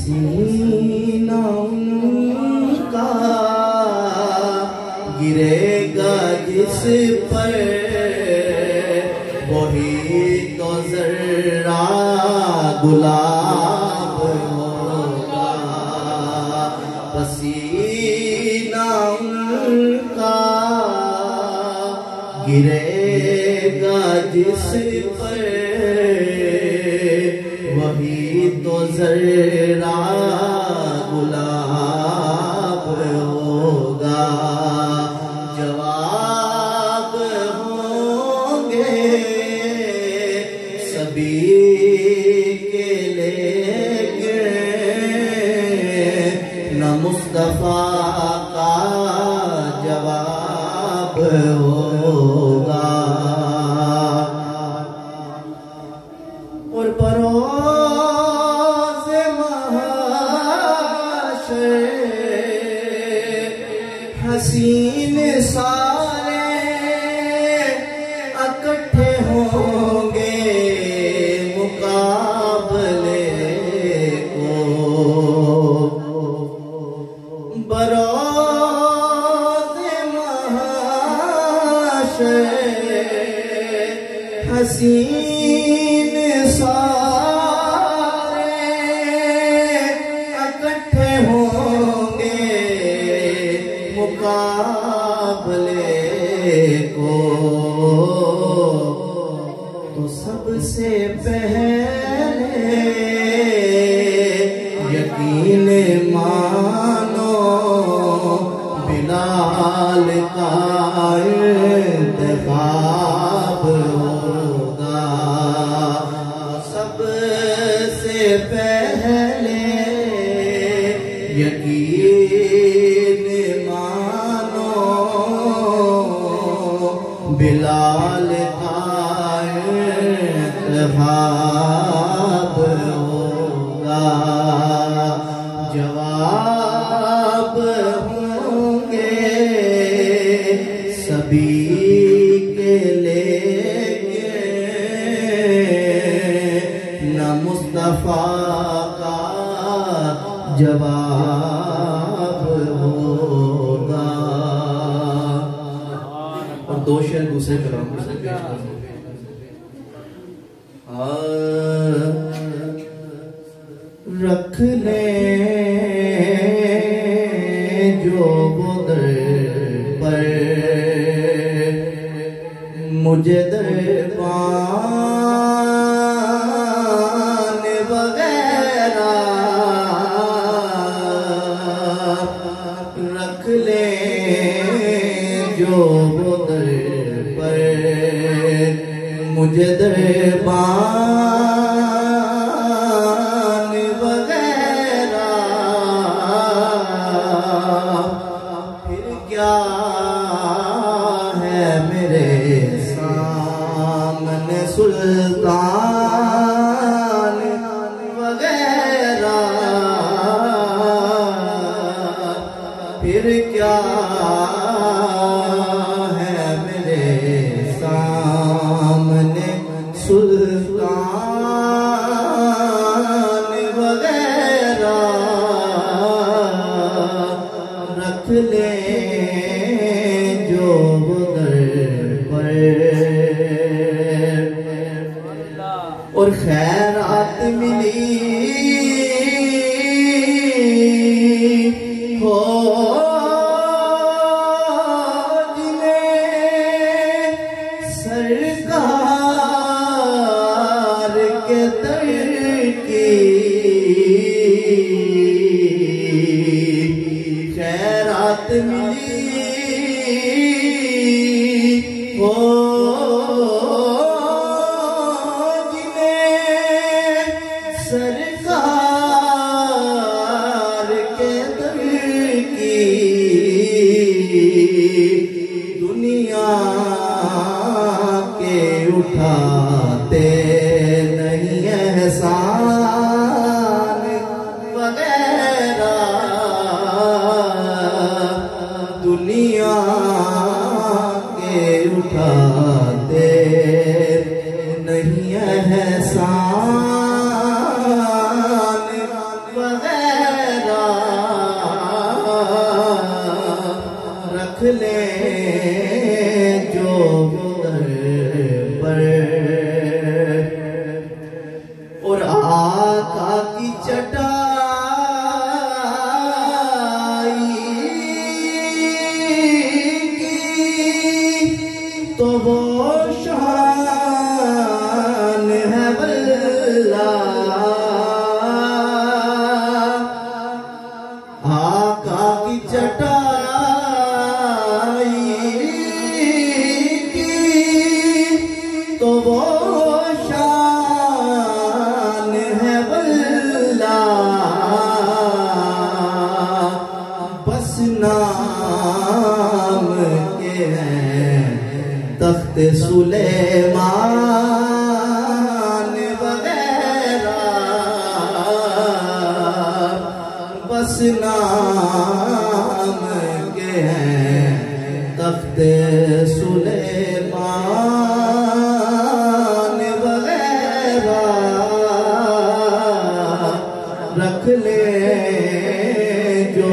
पसीना उनका गिरेगा जिस पर वही तो जर्रा गुलाब होगा। पसीना उनका गिरेगा जिस पर वही तो जर्रा गुलाब होगा। जवाब होंगे सभी के लेके न मुस्तफा का जवाब होगा। और परोज़ महशर हसीन सारे इकट्ठे होंगे मुकाबले को। बरोज़ महशर हसीन सारे इकट्ठे होंगे मुकाबले को। तो सबसे पहले यकीन मानो बिलाल का इंतखाब होगा। सबसे पहले यकीन मानो बिलाल का इंतखाब होगा। जवाब होंगे सभी के लेके न मुस्तफा का जवाब होगा। और दो शेर दूसरे कलाम से पेश करूं। रख ले जो बुदर पर मुझे दरबान वगैरह रख ले जो बुदर पर मुझे दरबान वगैरह। फिर क्या है मेरे सामने सुल्तान वगैरह। फिर क्या है मेरे सामने सुल्तान वगैरह। रख ले जो उधर पर और खैरात मिली हो सरकार के दर की खैरात मिली हो जिन्हें सरकार के दर की दुनिया के उठाते नहीं एहसान वगैरह। दुनिया के उठाते नहीं एहसान वगैरह। ले जो पर और आका की चटाई की तो वो शान है वल्ला। आका की चटाई की तो वो शान है वल्ला। बस नाम के हैं तख्त सुलेमान वगैरह। बस नाम के हैं तख्त सुलेमान वगैरह। रख ले जो